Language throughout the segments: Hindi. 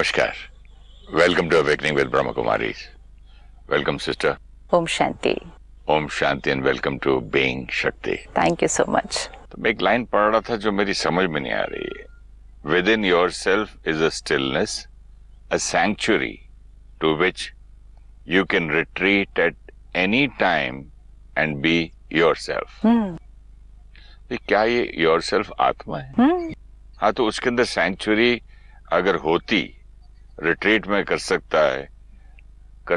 Namaskar. Welcome to Awakening with Brahma Kumaris. Welcome, sister. Om Shanti. Om Shanti and welcome to Being Shakti. Thank you so much. तो मैं एक लाइन पढ़ रहा था जो मेरी समझ में नहीं आ रही है. Within yourself is a stillness, a sanctuary to which you can retreat at any time and be yourself. तो क्या ये yourself आत्मा है? हाँ, तो उसके अंदर sanctuary अगर होती, रिट्रीट में कर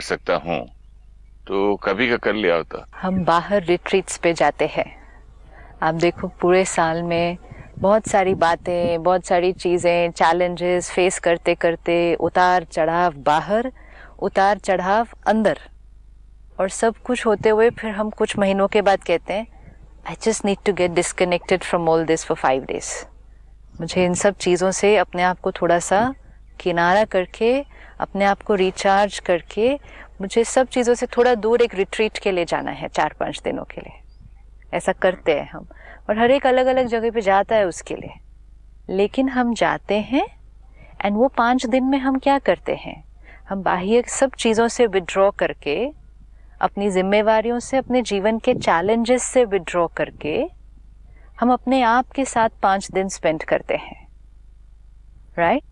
सकता हूँ, तो कभी का कर लिया होता. हम बाहर रिट्रीट्स पे जाते हैं. आप देखो पूरे साल में बहुत सारी बातें, बहुत सारी चीज़ें, चैलेंजेस फेस करते करते उतार चढ़ाव बाहर, उतार चढ़ाव अंदर, और सब कुछ होते हुए फिर हम कुछ महीनों के बाद कहते हैं I just need to get disconnected from all this for 5 days. मुझे इन सब चीज़ों से अपने आप को थोड़ा सा किनारा करके, अपने आप को रिचार्ज करके, मुझे सब चीज़ों से थोड़ा दूर एक रिट्रीट के लिए जाना है 4-5 दिनों के लिए. ऐसा करते हैं हम, और हर एक अलग अलग जगह पे जाता है उसके लिए. लेकिन हम जाते हैं एंड वो 5 दिन में हम क्या करते हैं, हम बाह्य सब चीज़ों से विड्रॉ करके, अपनी जिम्मेवारियों से, अपने जीवन के चैलेंजेस से विड्रॉ करके हम अपने आप के साथ 5 दिन स्पेंड करते हैं. राइट?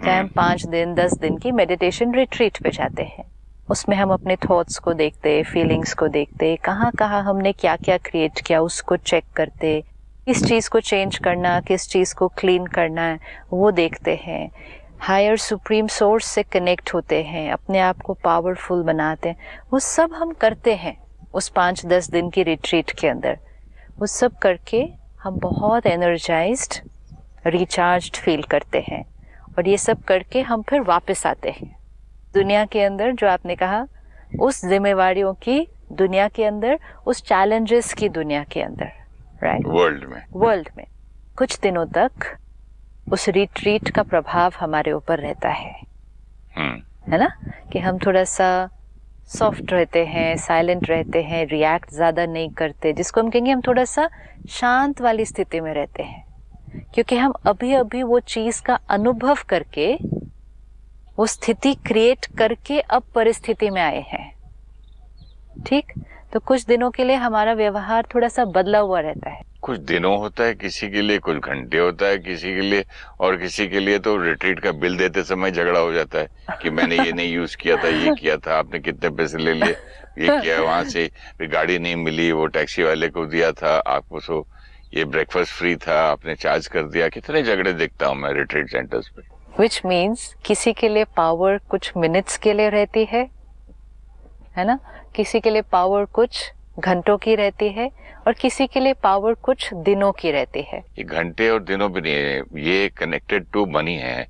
चाहे हम 5 दिन 10 दिन की मेडिटेशन रिट्रीट पे जाते हैं, उसमें हम अपने थॉट्स को देखते, फीलिंग्स को देखते, कहाँ कहाँ हमने क्या क्या क्रिएट किया उसको चेक करते, किस चीज़ को चेंज करना, किस चीज़ को क्लीन करना है वो देखते हैं, हायर सुप्रीम सोर्स से कनेक्ट होते हैं, अपने आप को पावरफुल बनाते हैं. वो सब हम करते हैं उस 5-10 दिन की रिट्रीट के अंदर. वो सब करके हम बहुत एनर्जाइज्ड, रिचार्ज्ड फील करते हैं, और ये सब करके हम फिर वापस आते हैं दुनिया के अंदर, जो आपने कहा, उस जिम्मेवारियों की दुनिया के अंदर, उस चैलेंजेस की दुनिया के अंदर. राइट? वर्ल्ड में कुछ दिनों तक उस रिट्रीट का प्रभाव हमारे ऊपर रहता है. है ना, कि हम थोड़ा सा सॉफ्ट रहते हैं, साइलेंट रहते हैं, रिएक्ट ज़्यादा नहीं करते, जिसको हम कहेंगे हम थोड़ा सा शांत वाली स्थिति में रहते हैं, क्योंकि हम अभी अभी वो चीज़ का अनुभव करके, वो स्थिति क्रिएट करके अब परिस्थिति में आए हैं. ठीक? तो कुछ दिनों के लिए हमारा व्यवहार थोड़ा सा बदला हुआ रहता है. कुछ दिनों होता है, किसी के लिए कुछ घंटे होता है, किसी के लिए, और किसी के लिए तो रिट्रीट का बिल देते समय झगड़ा हो जाता है कि मैंने ये नहीं यूज किया था, ये किया था, आपने कितने पैसे ले लिए, ये किया, वहां से गाड़ी नहीं मिली, वो टैक्सी वाले को दिया था, आपको सो ये ब्रेकफास्ट फ्री था, आपने चार्ज कर दिया. कितने झगड़े देखता हूँ मैं रिट्रीट सेंटर्स पे. Which means किसी के लिए पावर कुछ मिनट्स के लिए रहती है ना, किसी के लिए पावर कुछ घंटों की रहती है, और किसी के लिए पावर कुछ दिनों की रहती है. ये घंटे और दिनों भी नहीं है, ये कनेक्टेड टू मनी है.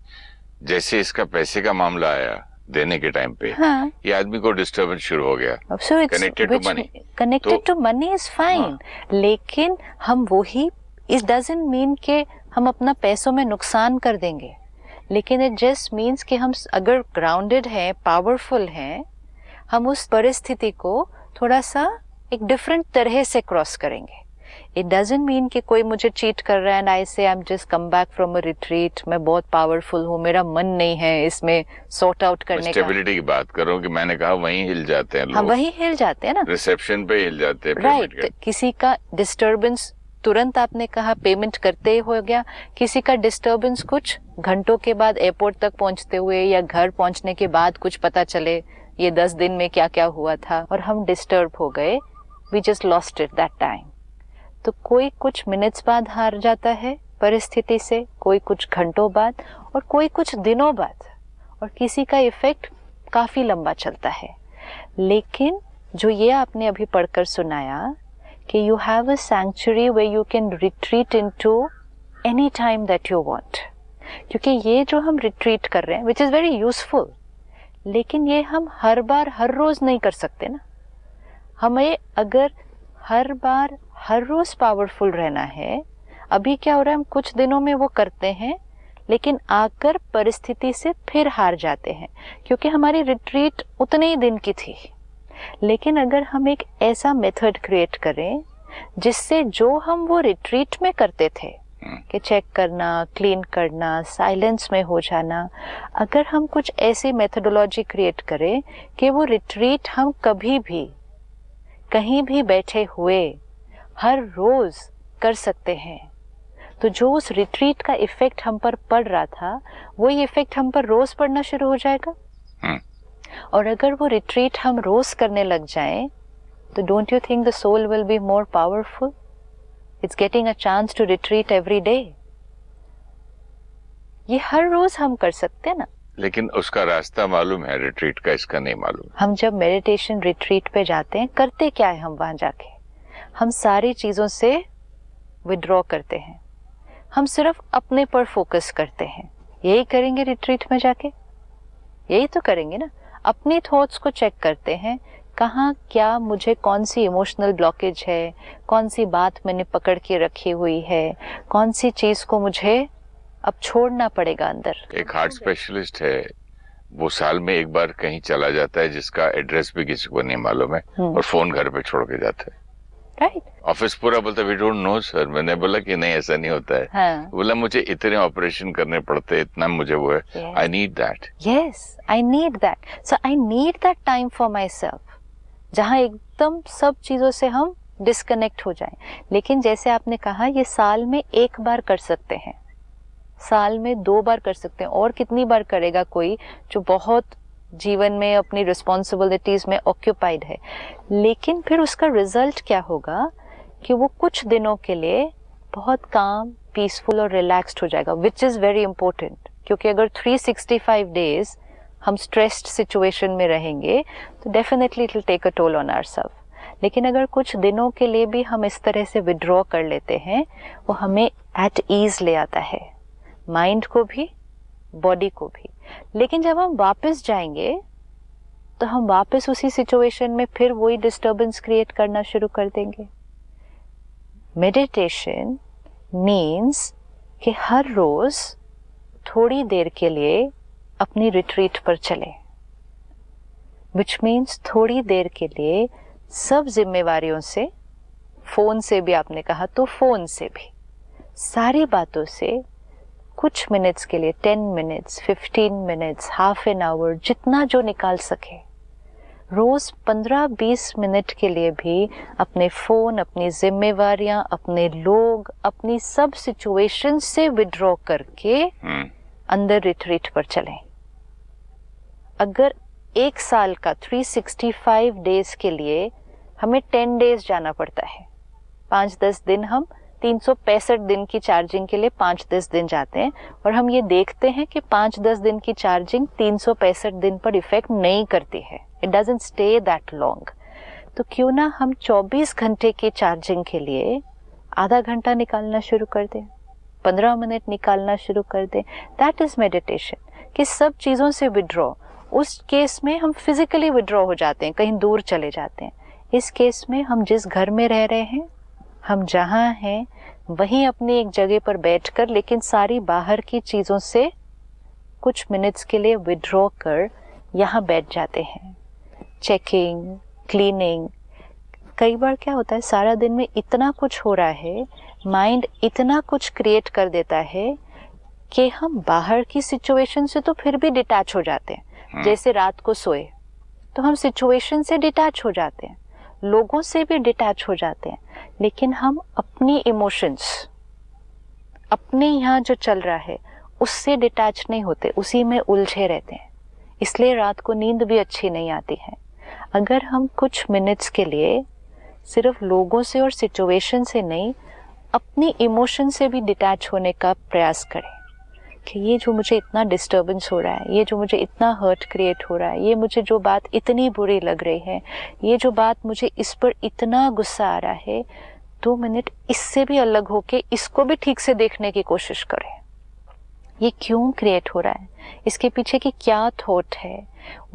जैसे इसका पैसे का मामला आया देने के टाइम पे, हाँ. ये आदमी को डिस्टर्बेंस शुरू हो गया. Connected to money, connected to money is fine, लेकिन हम वही, इट डजंट मीन कि हम अपना पैसों में नुकसान कर देंगे, लेकिन इट जस्ट मीन्स कि हम अगर ग्राउंडेड हैं, पावरफुल हैं, हम उस परिस्थिति को थोड़ा सा एक डिफरेंट तरह से क्रॉस करेंगे. इट डजंट मीन कि कोई मुझे चीट कर रहा है एंड आई से I am just come back from a retreat, मैं बहुत पावरफुल हूँ, मेरा मन नहीं है इसमें सॉर्ट आउट करने का. स्टेबिलिटी की बात करो कि मैंने कहा वहीं हिल जाते हैं लोग. हाँ, वहीं हिल जाते हैं ना, रिसेप्शन पे हिल जाते हैं. राइट. किसी का डिस्टर्बेंस तुरंत, आपने कहा, पेमेंट करते ही हो गया. किसी का डिस्टर्बेंस कुछ घंटों के बाद, एयरपोर्ट तक पहुंचते हुए या घर पहुंचने के बाद कुछ पता चले ये 10 दिन में क्या क्या हुआ था, और हम डिस्टर्ब हो गए. We just lost it that time. तो कोई कुछ मिनट्स बाद हार जाता है परिस्थिति से, कोई कुछ घंटों बाद, और कोई कुछ दिनों बाद, और किसी का इफेक्ट काफी लंबा चलता है. लेकिन जो ये आपने अभी पढ़कर सुनाया कि you have a sanctuary where you can retreat into any time that you want, क्योंकि ये जो हम रिट्रीट कर रहे हैं which is very useful, लेकिन ये हम हर बार हर रोज नहीं कर सकते ना. हमें अगर हर बार हर रोज पावरफुल रहना है, अभी क्या हो रहा है, हम कुछ दिनों में वो करते हैं, लेकिन आकर परिस्थिति से फिर हार जाते हैं, क्योंकि हमारी रिट्रीट उतने ही दिन की थी. लेकिन अगर हम एक ऐसा मेथड क्रिएट करें जिससे जो हम वो रिट्रीट में करते थे कि चेक करना, क्लीन करना, साइलेंस में हो जाना। अगर हम कुछ ऐसी मेथोडोलॉजी क्रिएट करें कि वो रिट्रीट हम कभी भी कहीं भी बैठे हुए हर रोज कर सकते हैं, तो जो उस रिट्रीट का इफेक्ट हम पर पड़ रहा था वही इफेक्ट हम पर रोज पड़ना शुरू हो जाएगा। और अगर वो रिट्रीट हम रोज करने लग जाएं, तो don't you think the soul will be more powerful? It's getting a chance to retreat every day. ये हर रोज हम कर सकते हैं ना। लेकिन उसका रास्ता मालूम है, रिट्रीट का इसका नहीं मालूम। हम जब मेडिटेशन रिट्रीट पे जाते हैं, करते क्या है हम वहां जाके? हम सारी चीजों से विड्रॉ करते हैं, हम सिर्फ अपने पर फोकस करते हैं। यही करेंगे रिट्रीट में जाके, यही तो करेंगे ना। अपने थॉट्स को चेक करते हैं, कहाँ क्या मुझे कौन सी इमोशनल ब्लॉकेज है, कौन सी बात मैंने पकड़ के रखी हुई है, कौन सी चीज को मुझे अब छोड़ना पड़ेगा अंदर। एक हार्ट स्पेशलिस्ट है, वो साल में एक बार कहीं चला जाता है जिसका एड्रेस भी किसी को नहीं मालूम है, और फोन घर पे छोड़ के जाता है। राइट। ऑफिस पूरा बोलता है वी डोंट नो सर। मैंने बोला कि नहीं ऐसा नहीं होता है। हाँ. बोला मुझे इतने ऑपरेशन करने पड़ते, इतना मुझे वो है, I need that. Yes, I need that. So I need that time for my self, जहाँ एकदम सब चीजों से हम डिस्कनेक्ट हो जाएं। लेकिन जैसे आपने कहा, ये साल में एक बार कर सकते हैं, साल में 2 बार कर सकते हैं, और कितनी बार करेगा कोई जो बहुत जीवन में अपनी रिस्पॉन्सिबिलिटीज में ऑक्यूपाइड है। लेकिन फिर उसका रिजल्ट क्या होगा कि वो कुछ दिनों के लिए बहुत काम, पीसफुल और रिलैक्स्ड हो जाएगा, विच इज वेरी इंपॉर्टेंट। क्योंकि अगर 365 डेज हम स्ट्रेस्ड सिचुएशन में रहेंगे तो definitely it will take a toll on ourself. लेकिन अगर कुछ दिनों के लिए भी हम इस तरह से विड्रॉ कर लेते हैं, वो हमें एट ईज ले आता है, माइंड को भी, बॉडी को भी। लेकिन जब हम वापस जाएंगे तो हम वापस उसी सिचुएशन में फिर वही डिस्टर्बेंस क्रिएट करना शुरू कर देंगे। मेडिटेशन मीन्स कि हर रोज थोड़ी देर के लिए अपनी रिट्रीट पर चले, विच मीन्स थोड़ी देर के लिए सब जिम्मेवारियों से, फोन से भी आपने कहा तो फोन से भी, सारी बातों से कुछ मिनट्स के लिए, 10 minutes, 15 minutes, half an hour, जितना जो निकाल सके, रोज 15-20 मिनट के लिए भी अपने फोन, अपनी जिम्मेवारियां, अपने लोग, अपनी सब सिचुएशन से विड्रॉ करके अंदर रिट्रीट पर चलें। अगर एक साल का 365 डेज के लिए हमें 10 डेज जाना पड़ता है, 5-10 दिन, हम 365 दिन की चार्जिंग के लिए 5-10 दिन जाते हैं, और हम ये देखते हैं कि 5-10 दिन की चार्जिंग 365 दिन पर इफेक्ट नहीं करती है, it doesn't stay that long. तो क्यों ना हम 24 घंटे की चार्जिंग के लिए आधा घंटा निकालना शुरू कर दें, 15 मिनट निकालना शुरू कर दें। दैट इज मेडिटेशन, कि सब चीज़ों से विड्रॉ। उस केस में हम फिजिकली विड्रॉ हो जाते हैं, कहीं दूर चले जाते हैं। इस केस में हम जिस घर में रह रहे हैं, हम जहाँ हैं वहीं अपनी एक जगह पर बैठकर, लेकिन सारी बाहर की चीज़ों से कुछ मिनट्स के लिए विड्रॉ कर यहाँ बैठ जाते हैं। चेकिंग, क्लीनिंग, कई बार क्या होता है, सारा दिन में इतना कुछ हो रहा है, माइंड इतना कुछ क्रिएट कर देता है कि हम बाहर की सिचुएशन से तो फिर भी डिटैच हो जाते हैं। जैसे रात को सोए तो हम सिचुएशन से डिटैच हो जाते हैं, लोगों से भी डिटैच हो जाते हैं, लेकिन हम अपनी इमोशंस, अपने यहाँ जो चल रहा है उससे डिटैच नहीं होते, उसी में उलझे रहते हैं। इसलिए रात को नींद भी अच्छी नहीं आती है। अगर हम कुछ मिनट्स के लिए सिर्फ लोगों से और सिचुएशन से नहीं, अपनी इमोशन से भी डिटैच होने का प्रयास करें कि ये जो मुझे इतना डिस्टर्बेंस हो रहा है, ये जो मुझे इतना हर्ट क्रिएट हो रहा है, ये मुझे जो बात इतनी बुरी लग रही है, ये जो बात मुझे इस पर इतना गुस्सा आ रहा है, 2 मिनट इससे भी अलग होके इसको भी ठीक से देखने की कोशिश करें। ये क्यों क्रिएट हो रहा है, इसके पीछे की क्या थॉट है,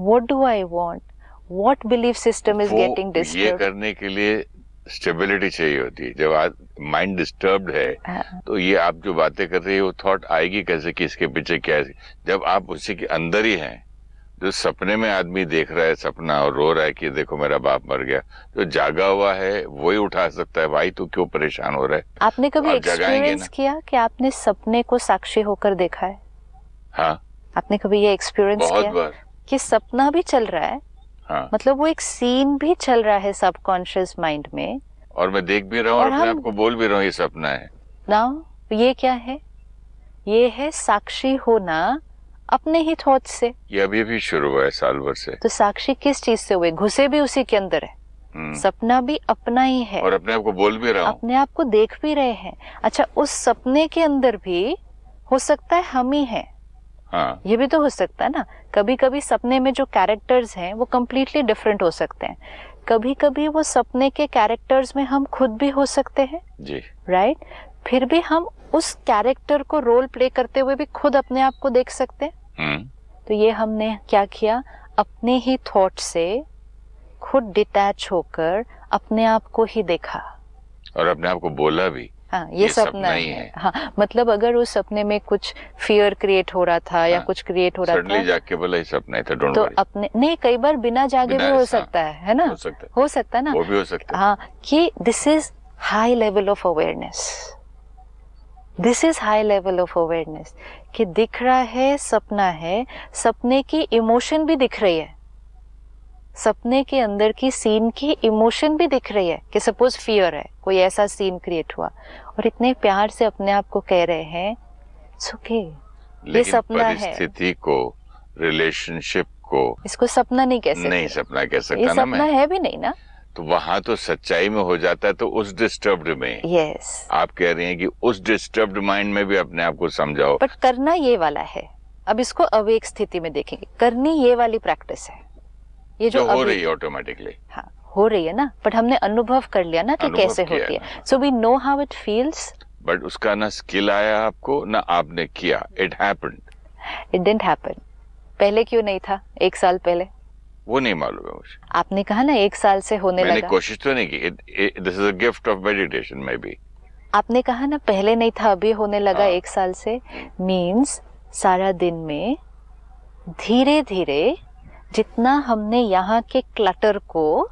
what do I want, what belief system is getting disturb. ये करने के लिए स्टेबिलिटी चाहिए होती है। जब माइंड डिस्टर्ब्ड है तो ये आप जो बातें कर रही है वो थॉट आएगी कैसे कि इसके पीछे क्या है। जब आप उसी के अंदर ही हैं जो सपने में आदमी देख रहा है सपना और रो रहा है कि देखो मेरा बाप मर गया, जो जागा हुआ है वही उठा सकता है। भाई तू क्यों परेशान हो रहा है? आपने कभी तो आप जगाएंगे एक्सपीरियंस ना। किया कि आपने सपने को साक्षी होकर देखा है? हाँ, आपने कभी ये एक्सपीरियंस बहुत किया बार। कि सपना भी चल रहा है, हाँ, मतलब वो एक सीन भी चल रहा है सबकॉन्शियस माइंड में, और मैं देख भी रहा हूँ और और अपने हम आप को बोल भी रहा हूँ ये सपना है। नाउ ये क्या है? ये है साक्षी होना अपने ही थॉट्स से। ये अभी भी शुरू हुआ है साल भर से। तो साक्षी किस चीज से हुए? घुसे भी उसी के अंदर है, सपना भी अपना ही है, और अपने आप को बोल भी रहा हूँ। अपने आप को देख भी रहे हैं। अच्छा, उस सपने के अंदर भी हो सकता है हम ही हैं। हाँ, ये भी तो हो सकता है ना। कभी कभी सपने में जो कैरेक्टर्स हैं वो कंप्लीटली डिफरेंट हो सकते हैं। कभी कभी वो सपने के कैरेक्टर्स में हम खुद भी हो सकते हैं, जी। राइट? फिर भी हम उस कैरेक्टर को रोल प्ले करते हुए भी खुद अपने आप को देख सकते हैं। तो ये हमने क्या किया? अपने ही थॉट से खुद डिटैच होकर अपने आप को ही देखा और अपने आप को बोला भी। हाँ, ये सपना ही है। हाँ, मतलब अगर उस सपने में कुछ फियर क्रिएट हो रहा था या कुछ क्रिएट हो रहा सडनली था, जाग के बोला ये सपना है, डोंट तो वरी। अपने नहीं, कई बार बिना जागे भी हो सकता है ना? हो सकता है, हो सकता है ना? वो भी हो सकता है। हाँ, कि this is high level of awareness. This is high level of awareness कि दिख रहा है, सपना है, सपने की इमोशन भी दिख रही है, सपने के अंदर की सीन की इमोशन भी दिख रही है कि सपोज फियर है, कोई ऐसा सीन क्रिएट हुआ और इतने प्यार से अपने आप को कह रहे हैं सुखे, ये सपना है। परिस्थिति को, रिलेशनशिप को इसको सपना नहीं कह सकते। नहीं सपना कह ये सकता ना सपना मैं। है भी नहीं ना। तो वहां तो सच्चाई में हो जाता है। तो उस डिस्टर्ब्ड में यस, आप कह रहे हैं कि उस डिस्टर्ब्ड माइंड में भी अपने आप को समझाओ। बट करना ये वाला है। अब इसको अवेक स्थिति में देखेंगे, करनी ये वाली प्रैक्टिस है, ये जो हो रही है ऑटोमेटिकली। हाँ, हो रही है ना, बट हमने अनुभव कर लिया ना कि कैसे होती है। So we know how it feels. But उसका ना स्किल आया आपको, ना आपने किया। It happened. It didn't happen. पहले क्यों नहीं था? 1 साल पहले वो नहीं मालूम है मुझे। आपने कहा ना 1 साल से होने मैंने लगा। कोशिश तो नहीं की। This is a gift of meditation may be. आपने कहा ना पहले नहीं था, अभी होने लगा। हाँ। 1 साल से मीन्स सारा दिन में धीरे धीरे जितना हमने यहाँ के क्लटर को,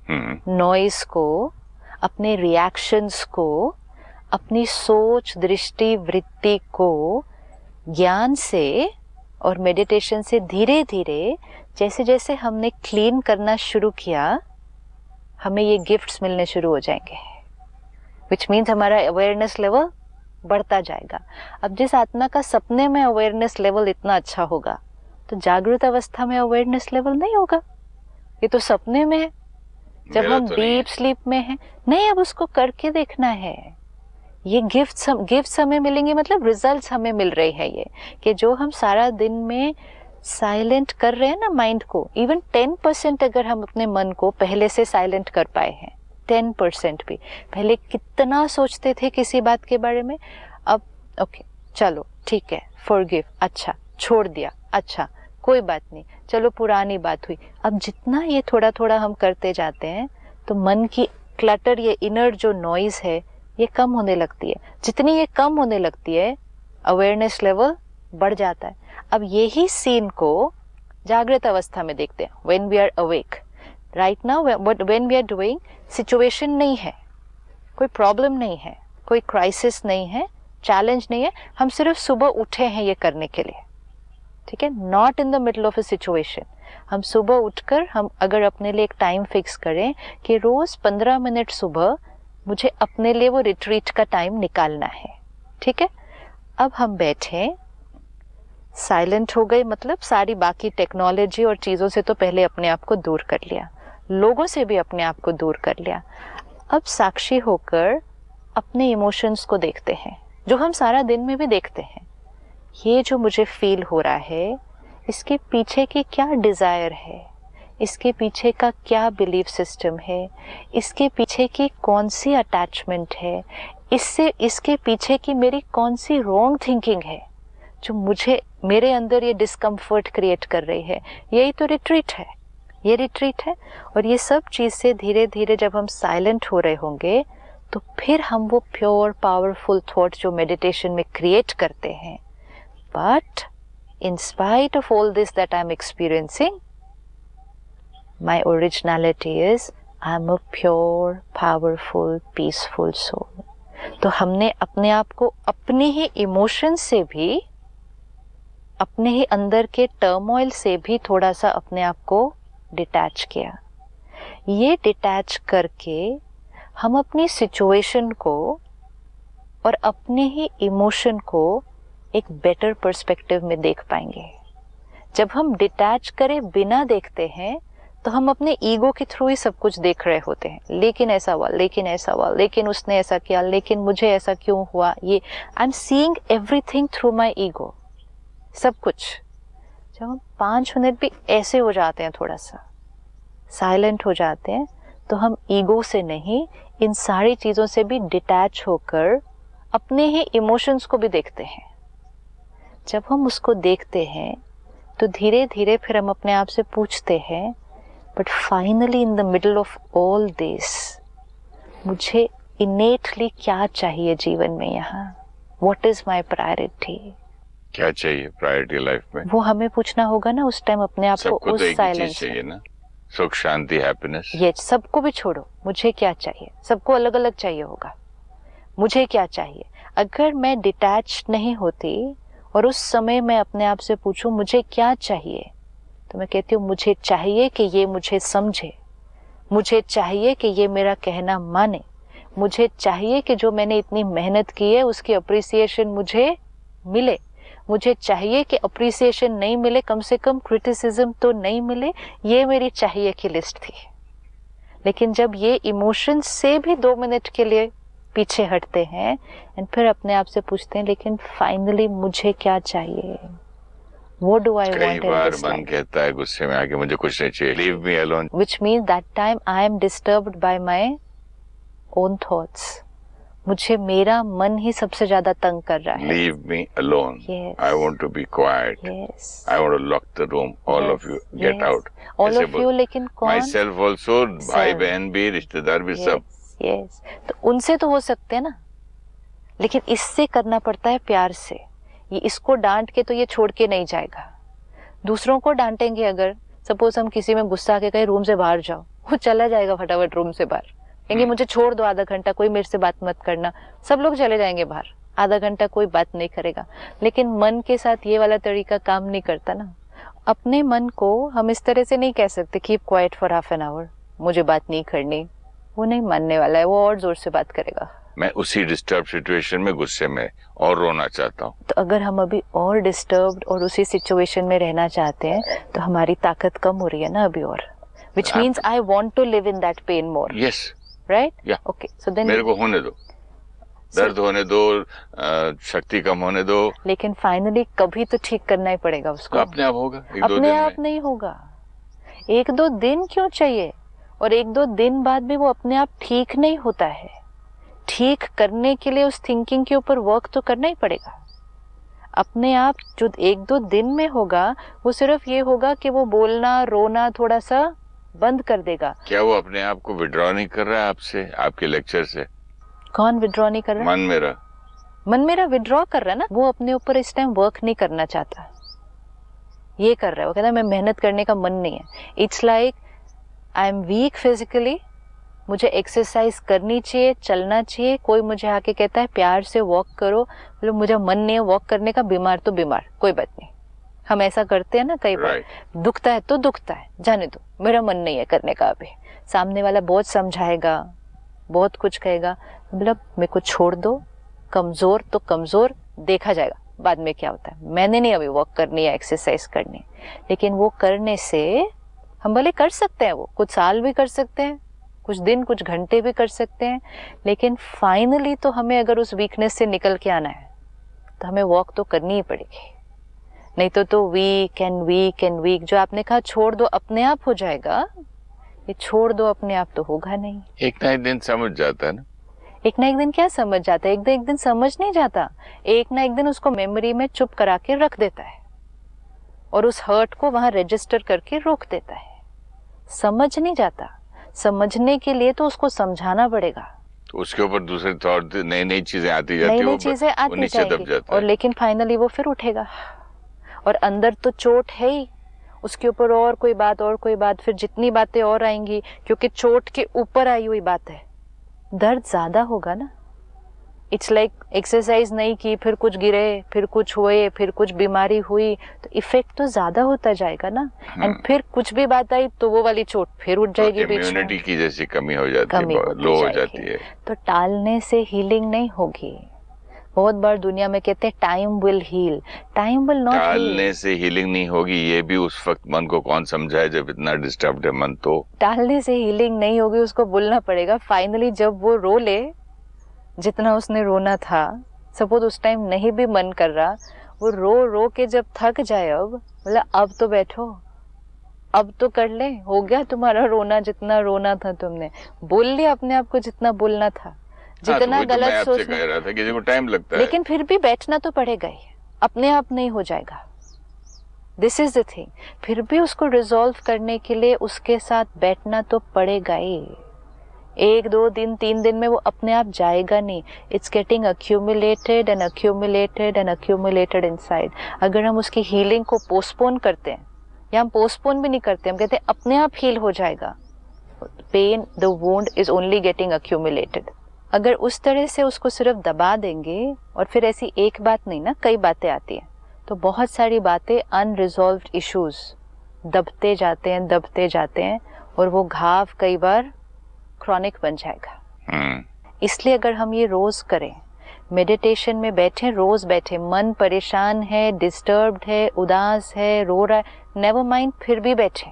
नॉइस को, अपने रिएक्शंस को, अपनी सोच, दृष्टि, वृत्ति को ज्ञान से और मेडिटेशन से धीरे धीरे जैसे जैसे हमने क्लीन करना शुरू किया, हमें ये गिफ्ट्स मिलने शुरू हो जाएंगे, विच मीन्स हमारा अवेयरनेस लेवल बढ़ता जाएगा। अब जिस आत्मा का सपने में अवेयरनेस लेवल इतना अच्छा होगा, तो जागृत अवस्था में अवेयरनेस लेवल नहीं होगा। ये तो सपने में है, जब हम डीप स्लीप में हैं। नहीं, अब उसको करके देखना है। ये गिफ्ट्स हमें मिलेंगे, मतलब रिजल्ट्स हमें मिल रहे हैं। ये कि जो हम सारा दिन में साइलेंट कर रहे हैं ना माइंड को, इवन 10% अगर हम अपने मन को पहले से साइलेंट कर पाए हैं, 10% भी। पहले कितना सोचते थे किसी बात के बारे में, अब ओके चलो ठीक है, फॉरगिव, अच्छा छोड़ दिया, अच्छा कोई बात नहीं, चलो पुरानी बात हुई। अब जितना ये थोड़ा थोड़ा हम करते जाते हैं, तो मन की क्लटर, ये इनर जो नॉइज है, ये कम होने लगती है। जितनी ये कम होने लगती है, अवेयरनेस लेवल बढ़ जाता है। अब यही सीन को जागृत अवस्था में देखते हैं, when we are awake right now, when we are doing, situation नहीं है, कोई प्रॉब्लम नहीं है, कोई क्राइसिस नहीं है, चैलेंज नहीं है, हम सिर्फ सुबह उठे हैं ये करने के लिए, ठीक है? Not in the middle of a situation. हम सुबह उठकर, हम अगर अपने लिए एक टाइम फिक्स करें कि रोज 15 मिनट सुबह मुझे अपने लिए वो रिट्रीट का टाइम निकालना है, ठीक है? अब हम बैठे, साइलेंट हो गए, मतलब सारी बाकी टेक्नोलॉजी और चीज़ों से तो पहले अपने आप को दूर कर लिया, लोगों से भी अपने आप को दूर कर लिया। अब साक्षी होकर अपने इमोशंस को देखते हैं, जो हम सारा दिन में भी देखते हैं। ये जो मुझे फील हो रहा है, इसके पीछे की क्या डिज़ायर है, इसके पीछे का क्या बिलीफ सिस्टम है, इसके पीछे की कौन सी अटैचमेंट है, इसके पीछे की मेरी कौन सी रॉन्ग थिंकिंग है जो मुझे, मेरे अंदर ये डिस्कम्फर्ट क्रिएट कर रही है। यही तो रिट्रीट है, ये रिट्रीट है। और ये सब चीज़ से धीरे धीरे जब हम साइलेंट हो रहे होंगे, तो फिर हम वो प्योर पावरफुल थॉट जो मेडिटेशन में क्रिएट करते हैं, but in spite of all this that I'm experiencing, my originality is I'm a pure, powerful, peaceful soul. तो हमने अपने आप को अपने ही इमोशन से भी, अपने ही अंदर के टर्मोइल से भी थोड़ा सा अपने आप को डिटैच किया. ये डिटैच करके हम अपनी सिचुएशन को और अपने ही इमोशन को एक बेटर पर्सपेक्टिव में देख पाएंगे. जब हम डिटैच करे बिना देखते हैं तो हम अपने ईगो के थ्रू ही सब कुछ देख रहे होते हैं. लेकिन ऐसा हुआ, लेकिन ऐसा हुआ, लेकिन उसने ऐसा किया, लेकिन मुझे ऐसा क्यों हुआ, ये I am seeing everything through my ego. सब कुछ. जब हम 5 मिनट भी ऐसे हो जाते हैं, थोड़ा सा साइलेंट हो जाते हैं, तो हम ईगो से नहीं, इन सारी चीज़ों से भी डिटैच होकर अपने ही इमोशंस को भी देखते हैं. जब हम उसको देखते हैं तो धीरे धीरे फिर हम अपने आप से पूछते हैं, but finally in the middle of all this मुझे इनेटली क्या चाहिए जीवन में? यहाँ व्हाट इज माय प्रायोरिटी? क्या चाहिए प्रायोरिटी लाइफ में? वो हमें पूछना होगा ना उस टाइम अपने आप को. उस साइलेंस चाहिए ना, सुख, शांति, हैप्पीनेस. ये सबको भी छोड़ो, मुझे क्या चाहिए? सबको अलग अलग चाहिए होगा. मुझे क्या चाहिए? अगर मैं डिटैच नहीं होती और उस समय मैं अपने आप से पूछूं मुझे क्या चाहिए, तो मैं कहती हूँ मुझे चाहिए कि ये मुझे समझे, मुझे चाहिए कि ये मेरा कहना माने, मुझे चाहिए कि जो मैंने इतनी मेहनत की है उसकी अप्रिसिएशन मुझे मिले, मुझे चाहिए कि अप्रिसिएशन नहीं मिले, कम से कम क्रिटिसिज्म तो नहीं मिले. ये मेरी चाहिए की लिस्ट थी. लेकिन जब ये इमोशन से भी 2 मिनट के लिए पीछे हटते हैं एंड फिर अपने आप से पूछते हैं, लेकिन फाइनली मुझे क्या चाहिए? What do I want in this life? कई बार मन कहता है गुस्से में आके मुझे कुछ नहीं चाहिए, leave me alone. Which means that time I am disturbed by my own thoughts. मुझे मेरा मन ही सबसे ज्यादा तंग कर रहा है. Leave me alone. Yes. I want to be quiet. Yes. I want to lock the room. All of you get Yes. out. All of you, लेकिन कौन? Myself also, भाई बहन भी, रिश्तेदार भी, सब. Yes. तो उनसे तो हो सकते हैं ना, लेकिन इससे करना पड़ता है प्यार से. ये इसको डांट के तो ये छोड़ के नहीं जाएगा. दूसरों को डांटेंगे अगर, सपोज हम किसी में गुस्सा के कहे रूम से बाहर जाओ, वो चला जाएगा फटाफट रूम से बाहर. कहेंगे मुझे छोड़ दो आधा घंटा, कोई मेरे से बात मत करना. सब लोग चले जाएंगे बाहर, आधा घंटा कोई बात नहीं करेगा. लेकिन मन के साथ ये वाला तरीका काम नहीं करता ना. अपने मन को हम इस तरह से नहीं कह सकते keep quiet for half an hour, मुझे बात नहीं करनी. वो नहीं मानने वाला है, वो और जोर से बात करेगा. मैं उसी डिस्टर्ब सिचुएशन में गुस्से में और रोना चाहता हूँ. तो अगर हम अभी और डिस्टर्ब्ड और उसी सिचुएशन में रहना चाहते हैं तो हमारी ताकत कम हो रही है ना अभी और. Which means I want to live in that pain more. Yes. Right? Yeah. Okay. So then मेरे को होने दो, दर्द होने दो, शक्ति कम होने दो. लेकिन फाइनली कभी तो ठीक करना ही पड़ेगा उसको. अपने आप होगा, 1-2 दिन अपने में. आप नहीं होगा. 1-2 दिन क्यों चाहिए? और 1-2 दिन बाद भी वो अपने आप ठीक नहीं होता है. ठीक करने के लिए उस थिंकिंग के ऊपर वर्क तो करना ही पड़ेगा. अपने आप जो 1-2 दिन में होगा वो सिर्फ ये होगा कि वो बोलना रोना थोड़ा सा बंद कर देगा. क्या वो अपने आप को विड्रॉ नहीं कर रहा है आपसे, आपके लेक्चर से? कौन विड्रॉ नहीं कर रहा? मन मेरा विड्रॉ कर रहा है ना. वो अपने ऊपर इस टाइम वर्क नहीं करना चाहता, ये कर रहा है. वो कहता है मैं मेहनत करने का मन नहीं है. It's like I am weak physically, मुझे एक्सरसाइज करनी चाहिए, चलना चाहिए. कोई मुझे आके कहता है प्यार से वॉक करो, बोलो मुझे मन नहीं है वॉक करने का, बीमार तो बीमार, कोई बात नहीं. हम ऐसा करते हैं ना कई बार. दुखता है तो दुखता है, जाने दो, मेरा मन नहीं है करने का अभी. सामने वाला बहुत समझाएगा, बहुत कुछ कहेगा, मतलब मेरे को छोड़ दो, कमजोर तो कमजोर, देखा जाएगा बाद में क्या होता है. मैंने नहीं अभी वॉक करनी है, एक्सरसाइज करनी. लेकिन वो करने से हम भले कर सकते हैं, वो कुछ साल भी कर सकते हैं, कुछ दिन कुछ घंटे भी कर सकते हैं, लेकिन फाइनली तो हमें अगर उस वीकनेस से निकल के आना है तो हमें वॉक तो करनी ही पड़ेगी. नहीं तो week and week and week. जो आपने कहा छोड़ दो अपने आप हो जाएगा, ये छोड़ दो अपने आप तो होगा नहीं. एक ना एक दिन समझ जाता है ना. एक ना एक दिन क्या समझ जाता है? एक दिन समझ नहीं जाता. एक ना एक दिन उसको मेमोरी में चुप करा के रख देता है और उस हर्ट को वहां रजिस्टर करके रोक देता है. समझ नहीं जाता. समझने के लिए तो उसको समझाना पड़ेगा. तो उसके ऊपर दूसरे थॉट, नई नई चीजें आती जाती है, नई चीजें आती जाएंगी और लेकिन फाइनली वो फिर उठेगा और अंदर तो चोट है ही, उसके ऊपर और कोई बात, फिर जितनी बातें और आएंगी क्योंकि चोट के ऊपर आई हुई बात है, दर्द ज्यादा होगा ना। इट्स लाइक एक्सरसाइज नहीं की, फिर कुछ गिरे, फिर कुछ हुए, फिर कुछ बीमारी हुई, तो इफेक्ट तो ज्यादा होता जाएगा ना। एंड फिर कुछ भी बात आई तो वो वाली चोट फिर उठ जाएगी, तो इम्यूनिटी की जैसी कमी हो जाती है, लो हो जाती है। तो टालने से हीलिंग नहीं होगी। बहुत बार दुनिया में कहते हैं time will heal, time will not heal. टालने से हीलिंग नहीं होगी, ये भी उस वक्त मन को कौन समझाए जब इतना डिस्टर्ब्ड है मन। तो टालने से हीलिंग नहीं होगी, उसको बोलना पड़ेगा। फाइनली जब वो रो ले जितना उसने रोना था, सपोज उस टाइम नहीं भी मन कर रहा, वो रो रो के जब थक जाए, अब तो बैठो, अब तो कर ले, हो गया तुम्हारा रोना, जितना रोना था तुमने, बोल लिया अपने आप को जितना बोलना था, जितना तो गलत मैं सोचना कह रहा था कि टाइम लगता है, लेकिन फिर भी बैठना तो पड़ेगा ही, अपने आप नहीं हो जाएगा। दिस इज द थिंग, फिर भी उसको रिजॉल्व करने के लिए उसके साथ बैठना तो पड़ेगा ही। 1 2 दिन 3 दिन में वो अपने आप जाएगा नहीं। It's getting accumulated and accumulated and accumulated inside। अगर हम उसकी हीलिंग को पोस्टपोन करते हैं, या हम पोस्टपोन भी नहीं करते, हम कहते हैं अपने आप हील हो जाएगा, pain, the wound is only getting accumulated। अगर उस तरह से उसको सिर्फ दबा देंगे, और फिर ऐसी एक बात नहीं ना, कई बातें आती हैं, तो बहुत सारी बातें, अनरिजॉल्व्ड इश्यूज दबते जाते हैं और वो घाव कई बार क्रॉनिक बन जाएगा। इसलिए अगर हम ये रोज करें, मेडिटेशन में बैठे, रोज बैठे, मन परेशान है, डिस्टर्ब्ड है, उदास है, रो रहा है, नेवर माइंड, फिर भी बैठे।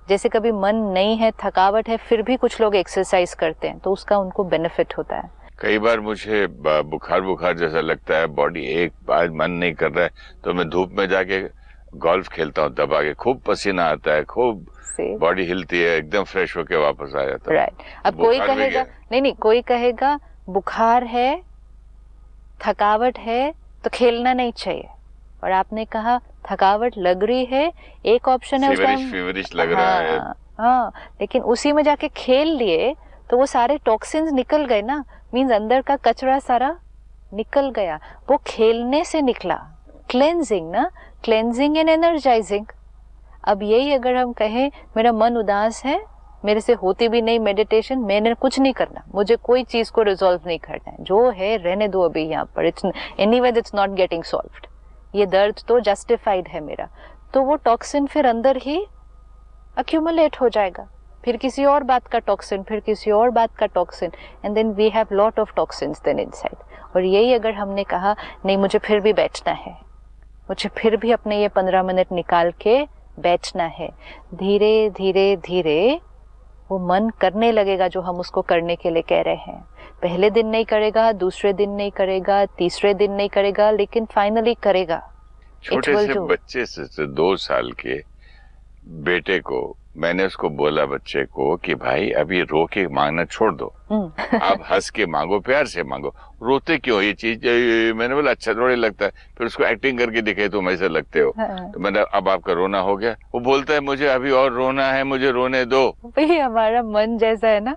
जैसे कभी मन नहीं है, थकावट है, फिर भी कुछ लोग एक्सरसाइज करते हैं तो उसका उनको बेनिफिट होता है। कई बार मुझे बुखार जैसा लगता है, बॉडी एक बार मन नहीं कर रहा है, तो मैं धूप में जाके गोल्फ खेलता हूँ दबा के, खूब पसीना आता है, खूब बॉडी हिलती है, एकदम फ्रेश होके वापस आ जाता है। राइट। अब कोई कहेगा नहीं, कोई कहेगा बुखार है, थकावट है तो खेलना नहीं चाहिए, और आपने कहा थकावट लग रही है, एक ऑप्शन है उसका, फीवरिश लग रहा है, हाँ, लेकिन उसी में जाके खेल लिए तो वो सारे टॉक्सिन्स निकल गए ना, मींस अंदर का कचरा सारा निकल गया, वो खेलने से निकला। क्लेंजिंग ना, क्लेंजिंग एंड एनर्जाइजिंग। अब यही अगर हम कहें मेरा मन उदास है, मेरे से होती भी नहीं मेडिटेशन, मैंने कुछ नहीं करना, मुझे कोई चीज को रिजॉल्व नहीं करना है, जो है रहने दो अभी यहाँ पर, it's anyway it's not getting solved, ये दर्द तो जस्टिफाइड है मेरा, तो वो टॉक्सिन फिर अंदर ही अक्यूमुलेट हो जाएगा, फिर किसी और बात का टॉक्सिन, फिर किसी और बात का toxin, and then we have lot of toxins then inside. और यही अगर हमने कहा नहीं मुझे फिर भी बैठना है, मुझे फिर भी अपने ये 15 मिनट निकाल के बैठना है, धीरे धीरे धीरे वो मन करने लगेगा जो हम उसको करने के लिए कह रहे हैं। पहले दिन नहीं करेगा, दूसरे दिन नहीं करेगा, तीसरे दिन नहीं करेगा, लेकिन फाइनली करेगा। छोटे से बच्चे से 2 साल के बेटे को मैंने उसको बोला, बच्चे को, कि भाई अभी रो के मांगना छोड़ दो, आप हंस के मांगो, प्यार से मांगो, रोते क्यों ये चीज। मैंने बोला अच्छा थोड़ी लगता है, फिर उसको एक्टिंग करके दिखे तुम ऐसे लगते हो। तो मैंने अब आपका रोना हो गया, वो बोलता है मुझे अभी और रोना है, मुझे रोने दो। भाई हमारा मन जैसा है ना,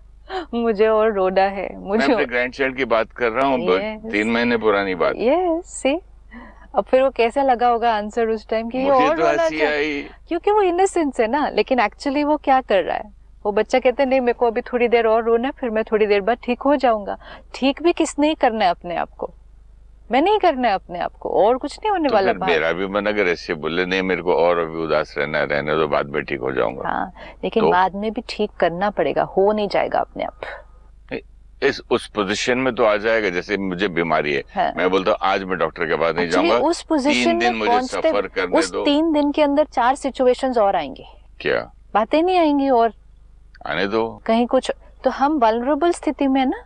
मुझे और रोना है, मुझे। मैं अपने ग्रैंडचाइल्ड की बात कर रहा हूँ, 3 महीने पुरानी बात। सी अब फिर वो कैसा लगा होगा आंसर उस टाइम की, और तो हंसी आई, क्योंकि वो इनोसेंस है ना, लेकिन एक्चुअली वो क्या कर रहा है, वो बच्चा कहते नहीं मेरे को अभी थोड़ी देर और रोना है, फिर मैं थोड़ी देर बाद ठीक हो जाऊंगा। ठीक भी किसने करना है अपने आप को, मैं नहीं करना है अपने आप को, और कुछ नहीं होने वाला। मेरा भी मन अगर ऐसे बोले नहीं मेरे को और अभी उदास रहना, रहने तो बाद में ठीक हो जाऊंगा। हाँ, लेकिन बाद में भी ठीक करना पड़ेगा, हो नहीं जाएगा अपने आप। उस पोजीशन में तो आ जाएगा, जैसे मुझे बीमारी है, हाँ। मैं बोलता हूँ आज मैं डॉक्टर के पास नहीं जाऊंगा, उस पोजीशन में मुझे सफर करने उस दो। 3 दिन के अंदर 4 सिचुएशंस और आएंगे। क्या बातें नहीं आएंगी और आने दो, कहीं कुछ तो हम वल्नरेबल स्थिति में ना,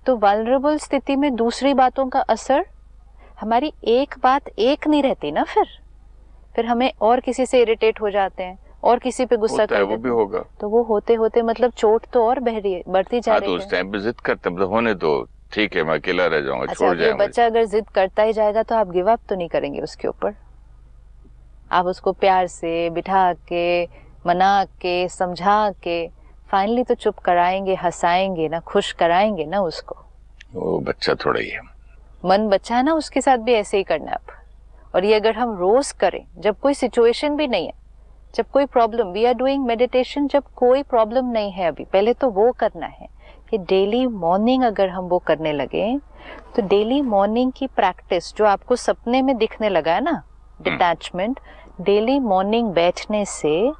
तो वल्नरेबल स्थिति में दूसरी बातों का असर, हमारी एक बात एक नहीं रहती ना, फिर हमें और किसी से इरिटेट हो जाते हैं, और किसी पे गुस्सा करते हैं, वो भी होगा, तो वो होते होते मतलब चोट तो और बढ़ती जा रही है। तो उस टाइम पे जिद करते मतलब होने तो ठीक है, मैं अकेला रह जाऊंगा, अच्छा, छोड़ जाएगा। बच्चा अगर जिद करता ही जाएगा तो आप गिव अप तो नहीं करेंगे उसके ऊपर, आप उसको प्यार से बिठा के, मना के, समझा के फाइनली तो चुप कराएंगे, हंसाएंगे ना, खुश कराएंगे ना उसको। वो बच्चा थोड़ा ही है, मन बच्चा है ना, उसके साथ भी ऐसे ही करना है आप, और ये अगर हम रोज करें, जब कोई सिचुएशन भी नहीं है, जब कोई problem, we are doing meditation जब कोई प्रॉब्लम नहीं है अभी, पहले तो वो करना है कि डेली मॉर्निंग अगर हम वो करने लगे तो डेली मॉर्निंग की प्रैक्टिस जो आपको सपने में दिखने लगा है ना, डिटैचमेंट, डेली मॉर्निंग बैठने से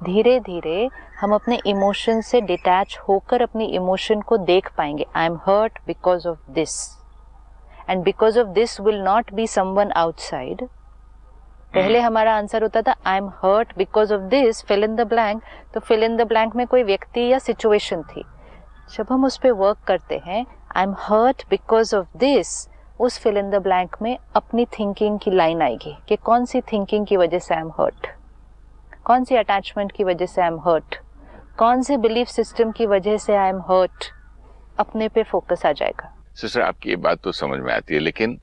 धीरे धीरे हम अपने इमोशन से डिटैच होकर अपनी इमोशन को देख पाएंगे. I am hurt because of this, and because of this will not be someone outside. पहले हमारा आंसर होता था I am hurt because of this, fill in the blank. तो फिल इन द ब्लैंक में कोई व्यक्ति या सिचुएशन थी. जब हम उस पर वर्क करते हैं, I am hurt because of this, उस फिल इन द ब्लैंक में अपनी थिंकिंग की लाइन आएगी कि कौन सी थिंकिंग की वजह से आई एम हर्ट, कौन सी अटैचमेंट की वजह से आई एम हर्ट, कौन से बिलीफ सिस्टम की वजह से आई एम हर्ट. अपने पे फोकस आ जाएगा. सिस्टर, आपकी ये बात तो समझ में आती है, लेकिन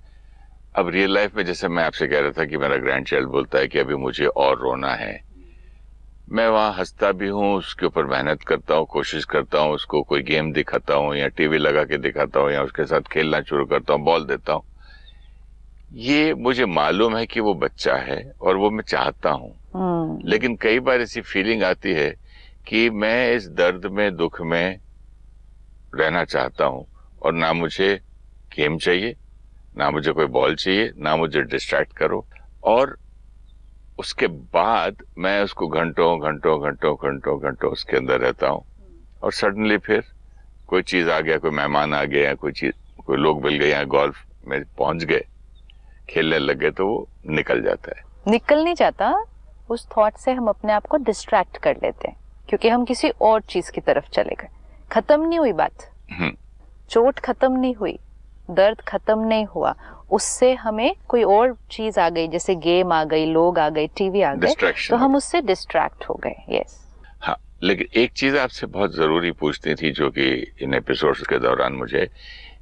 अब रियल लाइफ में जैसे मैं आपसे कह रहा था कि मेरा ग्रैंड चाइल्ड बोलता है कि अभी मुझे और रोना है, मैं वहां हंसता भी हूँ, उसके ऊपर मेहनत करता हूँ, कोशिश करता हूँ, उसको कोई गेम दिखाता हूँ या टीवी लगा के दिखाता हूँ या उसके साथ खेलना शुरू करता हूँ, बॉल देता हूँ. ये मुझे मालूम है कि वो बच्चा है और वो मैं चाहता हूँ. लेकिन कई बार ऐसी फीलिंग आती है कि मैं इस दर्द में, दुख में रहना चाहता हूँ और ना मुझे गेम चाहिए, ना मुझे कोई बॉल चाहिए, ना मुझे डिस्ट्रैक्ट करो. और उसके बाद मैं उसको घंटों घंटों घंटों घंटों घंटों उसके अंदर रहता हूँ और सडनली फिर कोई चीज आ गया, कोई मेहमान आ गया, कोई चीज, कोई लोग मिल गए, यहाँ गोल्फ में पहुंच गए, खेलने लग गए, तो वो निकल जाता है. निकल नहीं जाता, उस थॉट से हम अपने आप को डिस्ट्रैक्ट कर लेते हैं क्योंकि हम किसी और चीज की तरफ चले गए. खत्म नहीं हुई बात, चोट खत्म नहीं हुई, दर्द खत्म नहीं हुआ, उससे हमें कोई और चीज आ गई, जैसे गेम आ गई, लोग आ गए, टीवी आ गए, तो हम उससे डिस्ट्रैक्ट हो गए. यस. हाँ, लेकिन एक चीज आपसे बहुत जरूरी पूछनी थी जो कि इन एपिसोड्स के दौरान मुझे,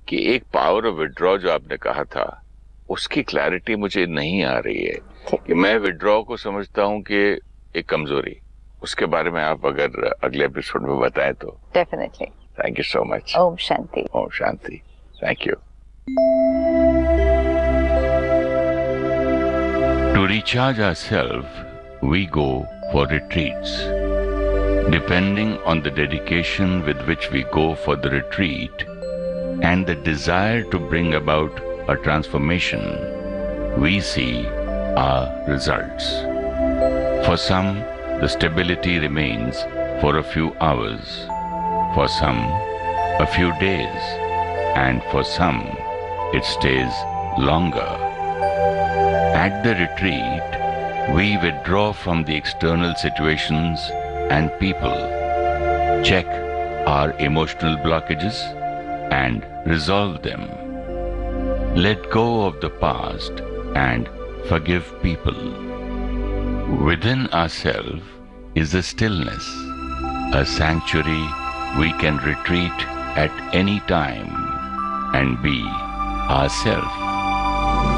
कि एक पावर ऑफ विड्रॉ जो आपने कहा था, उसकी क्लैरिटी मुझे नहीं आ रही है. कि मैं विड्रॉ को समझता हूँ कि एक कमजोरी, उसके बारे में आप अगर अगले एपिसोड में बताएं तो. Definitely. Thank you so much. Om Shanti. Om Shanti. Thank you. To recharge ourselves, we go for retreats. Depending on the dedication with which we go for the retreat and the desire to bring about a transformation, we see our results. For some, the stability remains for a few hours, for some, a few days, and for some, it stays longer. At the retreat, we withdraw from the external situations and people, check our emotional blockages and resolve them. Let go of the past and forgive people. Within ourselves is a stillness, a sanctuary we can retreat at any time and be ourselves.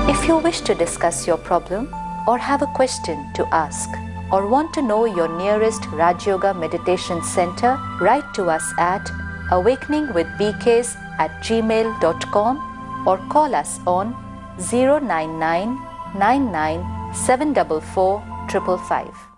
If you wish to discuss your problem or have a question to ask or want to know your nearest Raj Yoga Meditation Center, write to us at awakeningwithbks@gmail.com or call us on 099 99 744 555.